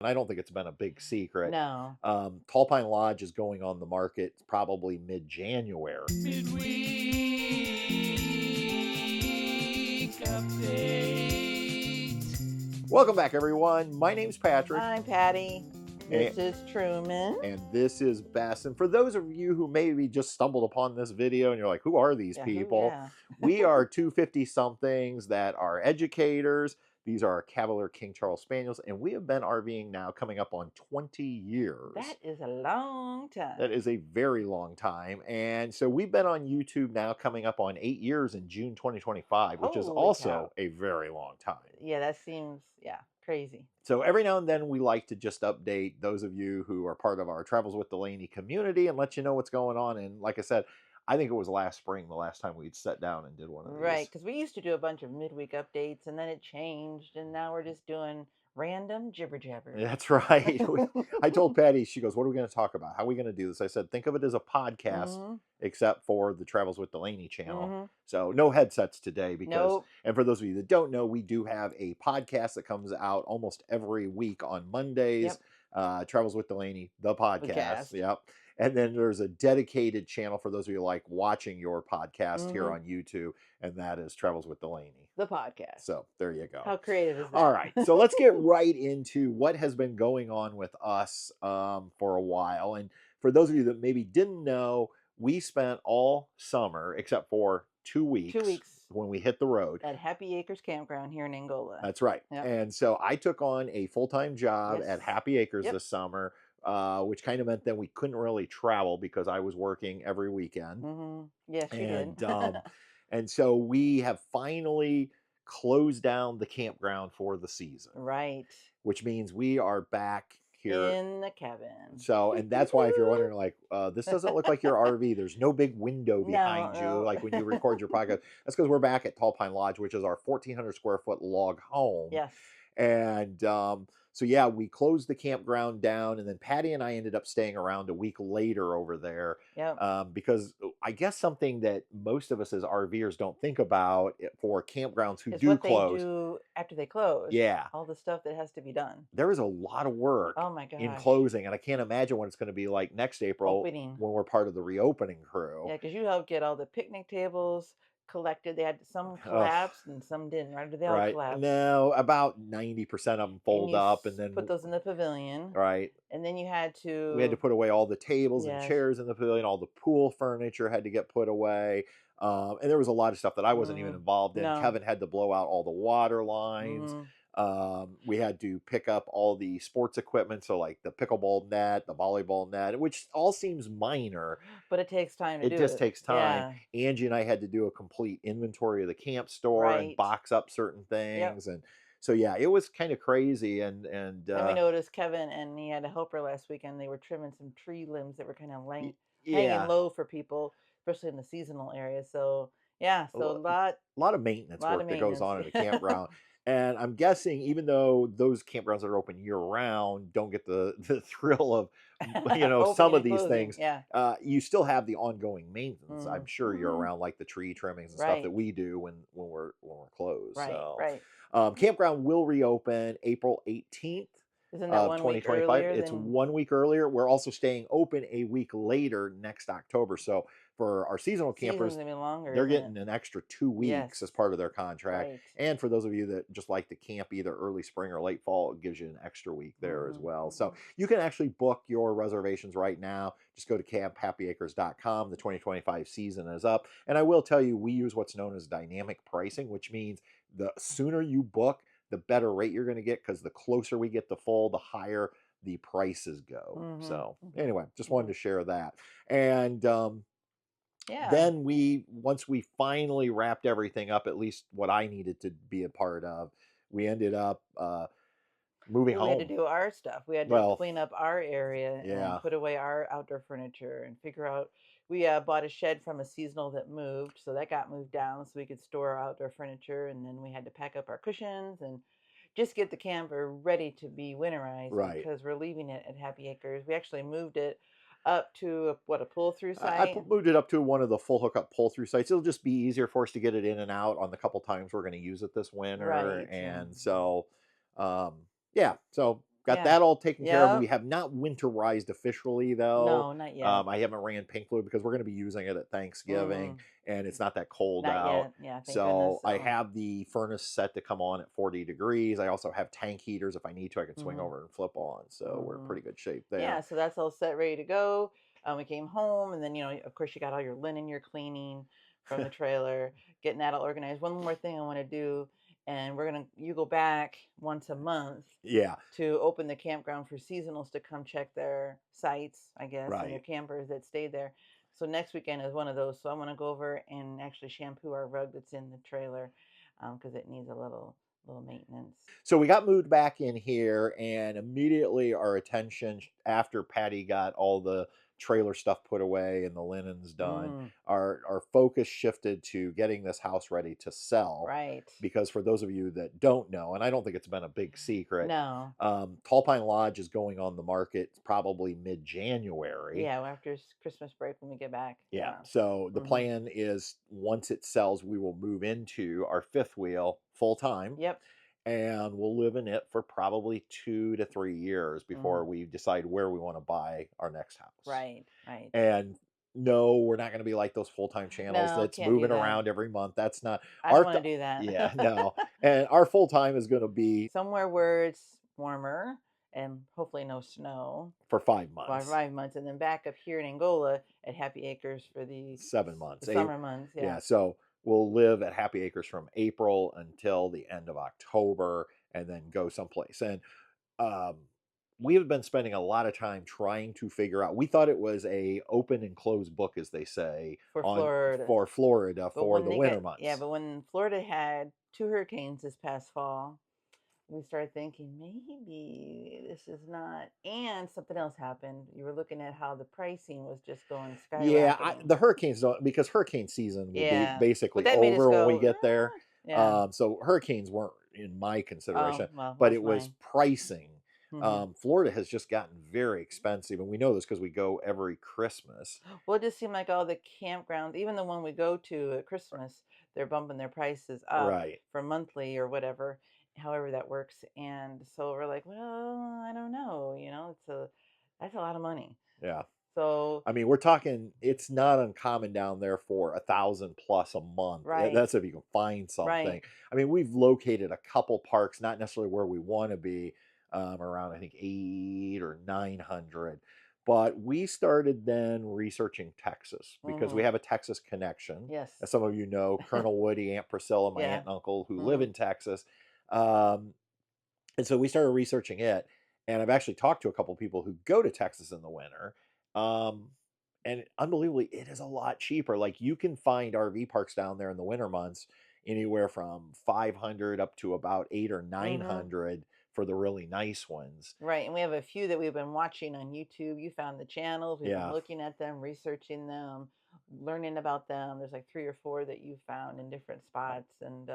And I don't think it's been a big secret. No. Tall Pine Lodge is going on the market probably mid-January. Midweek update. Welcome back, everyone. My name's Patrick. I'm Patty. This And- is Truman. And this is Bess. And for those of you who maybe just stumbled upon this video and you're like, who are these people? We are 250-somethings that are educators. These are our Cavalier King Charles Spaniels, and we have been RVing now coming up on 20 years. That is a long time. That is a very long time. And so we've been on YouTube now coming up on 8 years in June 2025, which is Holy also cow. a very long time. Yeah, that seems, crazy. So every now and then we like to just update those of you who are part of our Travels with Delaney community and let you know what's going on. And like I said, I think it was last spring, the last time we'd sat down and did one of these. Right, because we used to do a bunch of midweek updates, and then it changed, and now we're just doing random jibber jabber. That's right. I told Patty, she goes, what are we going to talk about? How are we going to do this? I said, think of it as a podcast, except for the Travels with Delaney channel. So no headsets today because, and for those of you that don't know, we do have a podcast that comes out almost every week on Mondays. Travels with Delaney, the podcast. Yep. And then there's a dedicated channel for those of you like watching your podcast here on YouTube, and that is Travels with Delaney, the podcast. So there you go. How creative is that? All right, so let's get right into what has been going on with us for a while. And for those of you that maybe didn't know, we spent all summer, except for 2 weeks. 2 weeks. When we hit the road. At Happy Acres Campground here in Angola. That's right. Yep. And so I took on a full-time job at Happy Acres this summer, which kind of meant that we couldn't really travel because I was working every weekend. Yes, you did. And so we have finally closed down the campground for the season. Right. Which means we are back here in the cabin. So, and that's why if you're wondering, like, this doesn't look like your RV. There's no big window behind you, like when you record your podcast. That's because we're back at Tall Pine Lodge, which is our 1,400 square foot log home. Yes. And so, yeah, we closed the campground down, and then Patty and I ended up staying around a week later over there. Because I guess something that most of us as RVers don't think about for campgrounds who do close. They do after they close. Yeah. All the stuff that has to be done. There is a lot of work in closing, and I can't imagine what it's going to be like next April when we're part of the reopening crew. Yeah, because you helped get all the picnic tables collected. They had some collapsed and some didn't, right? Did they all collapse? No, about 90% of them fold up, and then put those in the pavilion. Right. And then we had to put away all the tables and chairs in the pavilion. All the pool furniture had to get put away. And there was a lot of stuff that I wasn't even involved in. Kevin had to blow out all the water lines. We had to pick up all the sports equipment, so like the pickleball net, the volleyball net, which all seems minor, but it takes time to do it. It just takes time. Angie and I had to do a complete inventory of the camp store and box up certain things. And so yeah, it was kind of crazy. And we noticed Kevin, and he had a helper last weekend. They were trimming some tree limbs that were kind of hanging low for people, especially in the seasonal area. So yeah, so a lot of maintenance work that goes on at a campground. And I'm guessing even though those campgrounds that are open year round don't get the thrill of, some of these things, you still have the ongoing maintenance. I'm sure you're around like the tree trimmings and stuff that we do when we're closed. Campground will reopen April 18th. Isn't that 2025. It's 1 week earlier. We're also staying open a week later next October. So for our seasonal campers, they're getting an extra 2 weeks as part of their contract. And for those of you that just like to camp either early spring or late fall, it gives you an extra week there as well. So you can actually book your reservations right now. Just go to camphappyacres.com. The 2025 season is up. And I will tell you, we use what's known as dynamic pricing, which means the sooner you book, the better rate you're going to get, because the closer we get to full, the higher the prices go. So anyway, just wanted to share that. And then once we finally wrapped everything up, at least what I needed to be a part of, we ended up moving home. We had to do our stuff. We had to clean up our area and put away our outdoor furniture and figure out. We bought a shed from a seasonal that moved, so that got moved down so we could store our outdoor furniture, and then we had to pack up our cushions and just get the camper ready to be winterized because we're leaving it at Happy Acres. We actually moved it up to a pull-through site. I moved it up to one of the full hookup pull-through sites. It'll just be easier for us to get it in and out on the couple times we're going to use it this winter. And so, so got that all taken care of. We have not winterized officially though. No, not yet. I haven't ran pink fluid because we're going to be using it at Thanksgiving, and it's not that cold not out. Yet. Yeah, thank so goodness. I have the furnace set to come on at 40 degrees. I also have tank heaters. If I need to, I can swing over and flip on. So we're in pretty good shape there. Yeah, so that's all set, ready to go. We came home, and then, you know, of course, you got all your linen you're cleaning from the trailer, getting that all organized. One more thing I want to do, and you go back once a month. Yeah. To open the campground for seasonals to come check their sites, I guess, Right. and their campers that stay there. So next weekend is one of those. So I want to go over and actually shampoo our rug that's in the trailer because it needs a little maintenance. So we got moved back in here, and immediately our attention, after Patty got all the trailer stuff put away and the linens done, our focus shifted to getting this house ready to sell. Right. Because for those of you that don't know, and I don't think it's been a big secret, no, Tall Pine Lodge is going on the market probably mid-January. Yeah, after Christmas break when we get back. Yeah. So the plan is once it sells, we will move into our fifth wheel full time. Yep. And we'll live in it for probably 2 to 3 years before we decide where we want to buy our next house. Right, right. And no, we're not going to be like those full-time channels that's moving around every month. That's not. I don't want to do that. Yeah, no. And our full-time is going to be somewhere where it's warmer and hopefully no snow for 5 months. For 5 months, and then back up here in Angola at Happy Acres for the 7 months. The summer months. Yeah. So we'll live at Happy Acres from April until the end of October, and then go someplace. And we have been spending a lot of time trying to figure out. We thought it was a open and closed book, as they say, for Florida for the winter months. Yeah, but when Florida had 2 hurricanes this past fall, we started thinking maybe this is not. And something else happened. You were looking at how the pricing was just going skyrocketing. Yeah, the hurricanes don't, because hurricane season will be basically over when we get there. Yeah. So hurricanes weren't in my consideration, well, but it was pricing. Mm-hmm. Florida has just gotten very expensive, and we know this because we go every Christmas. Well, it just seemed like all the campgrounds, even the one we go to at Christmas, they're bumping their prices up for monthly or whatever, however that works. And so we're like, well, I don't know, you know, that's a lot of money. Yeah. So I mean, we're talking, it's not uncommon down there for $1,000+ a month. Right. That's if you can find something. Right. I mean, we've located a couple parks, not necessarily where we want to be, around I think 800 or 900. But we started then researching Texas because we have a Texas connection. Yes. As some of you know, Colonel Woody, Aunt Priscilla, my aunt and uncle who live in Texas. And so we started researching it. And I've actually talked to a couple people who go to Texas in the winter. And unbelievably, it is a lot cheaper. Like, you can find RV parks down there in the winter months anywhere from 500 up to about 800 or 900 for the really nice ones. Right. And we have a few that we've been watching on YouTube. You found the channels. We've been looking at them, researching them, learning about them. There's like 3 or 4 that you found in different spots. And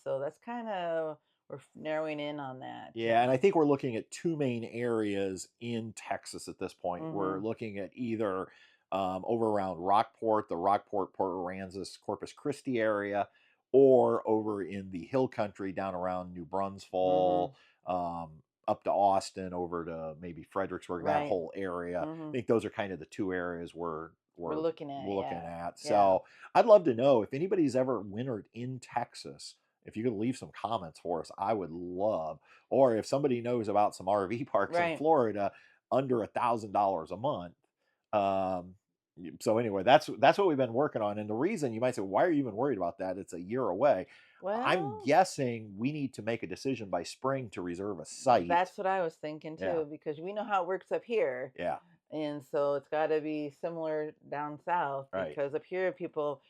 so that's kind of, we're narrowing in on that. Yeah, and I think we're looking at 2 main areas in Texas at this point. We're looking at either over around Rockport, the Rockport, Port Aransas, Corpus Christi area, or over in the hill country down around New Brunswick, up to Austin, over to maybe Fredericksburg, that whole area. I think those are kind of the 2 areas we're looking at. So I'd love to know if anybody's ever wintered in Texas. If you could leave some comments for us, I would love. Or if somebody knows about some RV parks in Florida under $1,000 a month. So anyway, that's what we've been working on. And the reason you might say, why are you even worried about that? It's a year away. Well, I'm guessing we need to make a decision by spring to reserve a site. That's what I was thinking too, because we know how it works up here. Yeah. And so it's got to be similar down south, because up here people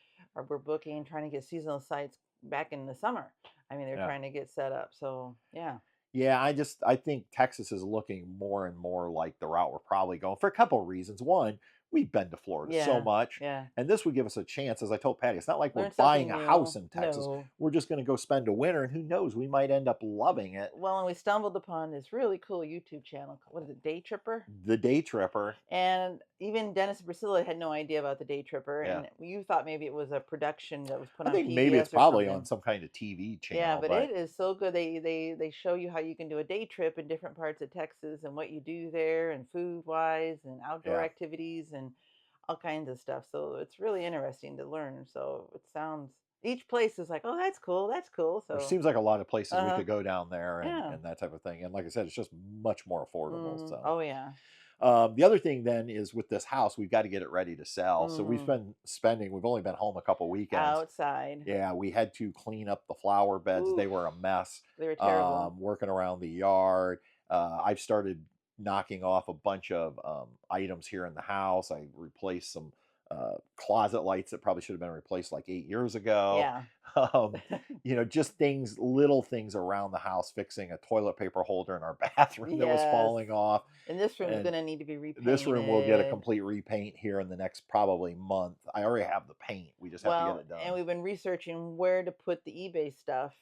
we're booking, trying to get seasonal sites back in the summer. I mean, they're trying to get set up. So yeah, I think Texas is looking more and more like the route we're probably going, for a couple of reasons. One, we've been to Florida so much. Yeah. And this would give us a chance. As I told Patty, it's not like we're Learn buying something a house new. in Texas. No. We're just going to go spend a winter, and who knows, we might end up loving it. Well, and we stumbled upon this really cool YouTube channel. What is it, Day Tripper? The Day Tripper. And even Dennis and Priscilla had no idea about the Day Tripper, Yeah. and you thought maybe it was a production that was put on I think PBS maybe it's or probably something. on some kind of TV channel. Yeah, but it is so good. They show you how you can do a day trip in different parts of Texas and what you do there, and food wise and outdoor activities and all kinds of stuff. So it's really interesting to learn. So it sounds, each place is like, oh, that's cool, that's cool. So there seems like a lot of places we could go down there and that type of thing. And like I said, it's just much more affordable. So oh yeah. The other thing then is with this house, we've got to get it ready to sell. So we've been spending, we've only been home a couple weekends. Outside. Yeah, we had to clean up the flower beds. Oof. They were a mess. They were terrible. Working around the yard. I've started knocking off a bunch of items here in the house. I replaced some closet lights that probably should have been replaced like 8 years ago. Yeah. You know, just things, little things around the house, fixing a toilet paper holder in our bathroom that was falling off. And this room is going to need to be repainted. This room will get a complete repaint here in the next probably month. I already have the paint. We just have to get it done. And we've been researching where to put the eBay stuff.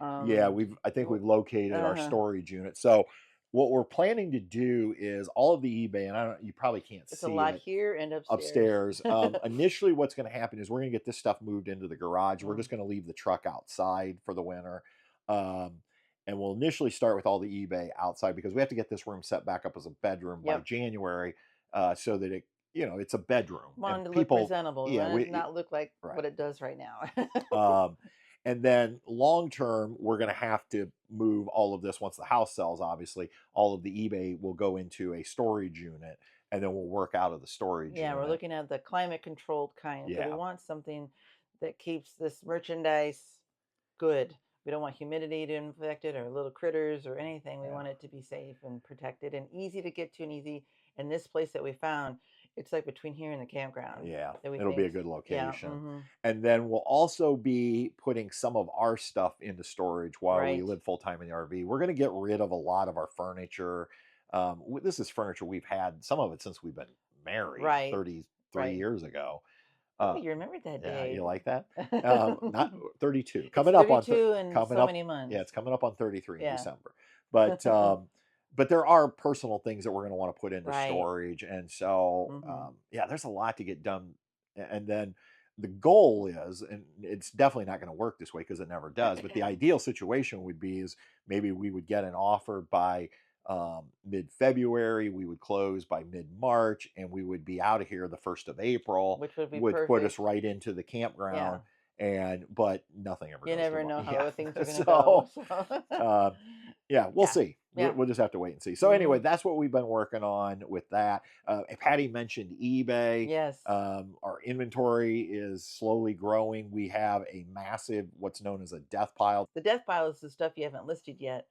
Yeah, I think we've located our storage unit. So what we're planning to do is all of the eBay, and you probably can't see it. It's a lot here and upstairs. Initially, what's going to happen is we're going to get this stuff moved into the garage. We're just going to leave the truck outside for the winter. And we'll initially start with all the eBay outside because we have to get this room set back up as a bedroom by January so that it, you know, it's a bedroom. Want to look presentable. Yeah, not look like what it does right now. And then long term, we're going to have to move all of this once the house sells, obviously. All of the eBay will go into a storage unit, and then we'll work out of the storage unit. Yeah, we're looking at the climate controlled kind. Yeah. So we want something that keeps this merchandise good. We don't want humidity to infect it or little critters or anything. We want it to be safe and protected and easy to get to and easy. And this place that we found, it's like between here and the campground. Yeah, it'll be a good location. Yeah, and then we'll also be putting some of our stuff into storage while we live full time in the RV. We're going to get rid of a lot of our furniture. This is furniture we've had, some of it since we've been married 33 years ago. Oh, you remember that day. Yeah, you like that? Not 32. Coming up on 32 in so many months. Yeah, it's coming up on 33 in December. But but there are personal things that we're going to want to put into storage. And so, yeah, there's a lot to get done. And then the goal is, and it's definitely not going to work this way because it never does, but the ideal situation would be is maybe we would get an offer by mid-February, we would close by mid-March, and we would be out of here the 1st of April, which would be put us right into the campground. But nothing ever goes. You never know how things are going to go. Yeah, we'll see. We'll just have to wait and see. So anyway, that's what we've been working on with that. Patty mentioned eBay. Yes. Our inventory is slowly growing. We have a massive, what's known as a death pile. The death pile is the stuff you haven't listed yet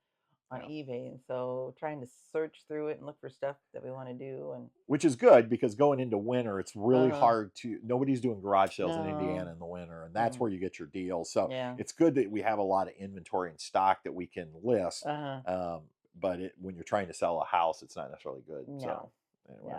on eBay, and so trying to search through it and look for stuff that we want to do, and which is good because going into winter, it's really hard to. Nobody's doing garage sales in Indiana in the winter, and that's where you get your deals. So it's good that we have a lot of inventory and stock that we can list. But when you're trying to sell a house, it's not necessarily good. No. So anyway.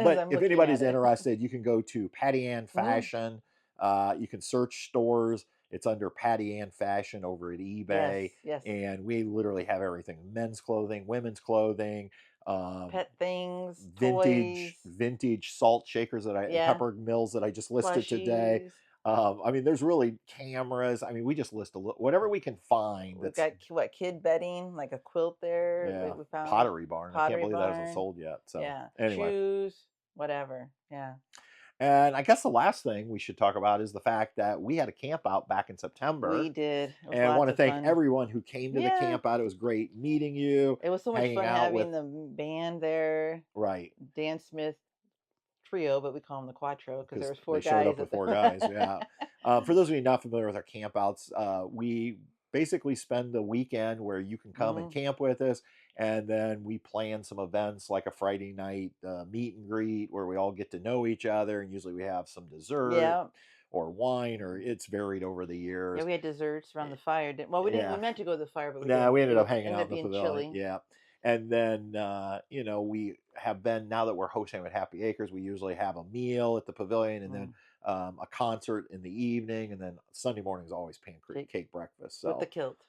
But if anybody's interested, you can go to Patty Ann Fashion. You can search stores. It's under Patty Ann Fashion over at eBay. Yes. And we literally have everything: men's clothing, women's clothing, pet things, vintage salt shakers pepper mills that I just listed today. I mean, there's really cameras. I mean, we just list whatever we can find. We've got kid bedding, like a quilt there. Yeah. We found Pottery Barn. I can't believe that hasn't sold yet. So anyway. Shoes, whatever. Yeah. And I guess the last thing we should talk about is the fact that we had a camp out back in September. We did. And I want to thank everyone who came to the camp out. It was great meeting you. It was so much fun having the band there. Right. Dan Smith trio, but we call them the Quattro because there was 4 guys. They showed up with 4 guys, yeah. For those of you not familiar with our campouts, we basically spend the weekend where you can come and camp with us. And then we plan some events like a Friday night meet and greet where we all get to know each other. And usually we have some dessert or wine, or it's varied over the years. Yeah, we had desserts around the fire. Well, we didn't. We meant to go to the fire, but we ended up hanging out in the pavilion. Yeah. And then, you know, we have been, now that we're hosting at Happy Acres, we usually have a meal at the pavilion and then a concert in the evening. And then Sunday morning is always pancake breakfast. So,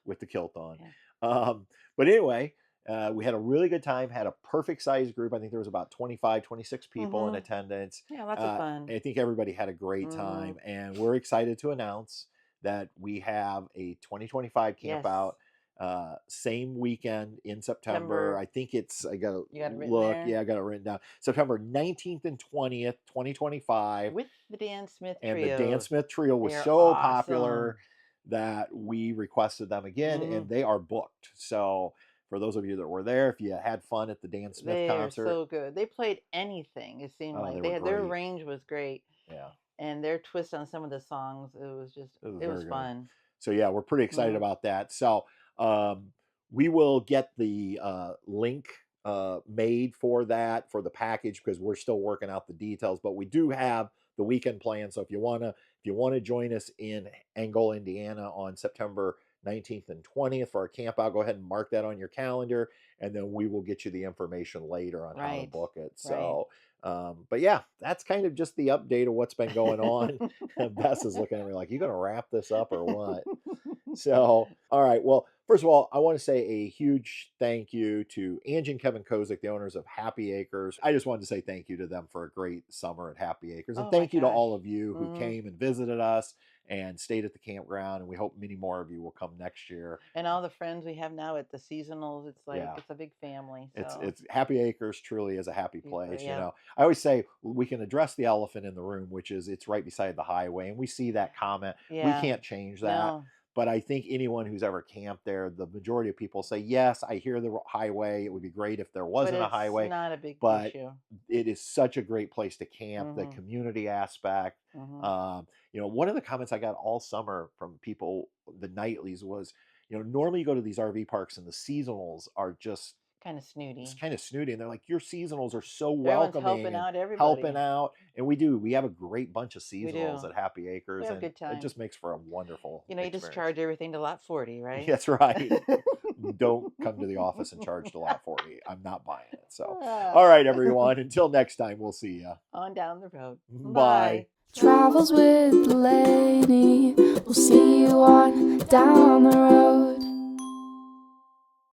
with the kilt on. Yeah. But anyway, we had a really good time, had a perfect size group. I think there was about 25, 26 people in attendance. Yeah, lots of fun. I think everybody had a great time. And we're excited to announce that we have a 2025 camp out. Same weekend in September. I think it's, I gotta look. Yeah, I got it written down. September 19th and 20th, 2025. With the Dan Smith Trio. And the Dan Smith Trio was so popular that we requested them again, and they are booked. So for those of you that were there, if you had fun at the Dan Smith concert. They're so good. They played anything, it seemed like. Their range was great. Yeah. And their twist on some of the songs, it was fun. So yeah, we're pretty excited about that. So we will get the link made for that, for the package, because we're still working out the details, but we do have the weekend plan. So if you want to join us in Angola, Indiana on September 19th and 20th for our camp out, go ahead and mark that on your calendar, and then we will get you the information later on how to book it. So but yeah, that's kind of just the update of what's been going on. Bess is looking at me like, you gonna wrap this up or what? So, all right. Well, first of all, I want to say a huge thank you to Angie and Kevin Kozik, the owners of Happy Acres. I just wanted to say thank you to them for a great summer at Happy Acres. And thank you to all of you who came and visited us and stayed at the campground. And we hope many more of you will come next year. And all the friends we have now at the seasonals, it's like, it's a big family. So. It's Happy Acres truly is a happy place. You know, I always say we can address the elephant in the room, which is it's right beside the highway. And we see that comment. We can't change that. No. But I think anyone who's ever camped there, the majority of people say, yes, I hear the highway. It would be great if there wasn't a highway. It's not a big issue. It is such a great place to camp, the community aspect. You know, one of the comments I got all summer from people, the nightlies, was, you know, normally you go to these RV parks and the seasonals are just kind of snooty. It's kind of snooty. And they're like, your seasonals are so welcoming. Helping out everybody. Helping out. And we do. We have a great bunch of seasonals at Happy Acres. We have a good time. It just makes for a wonderful experience. You just charge everything to lot 40, right? That's right. Don't come to the office and charge to lot 40. I'm not buying it. So, all right, everyone. Until next time, we'll see you. On down the road. Bye. Travels with Delaney. We'll see you on down the road.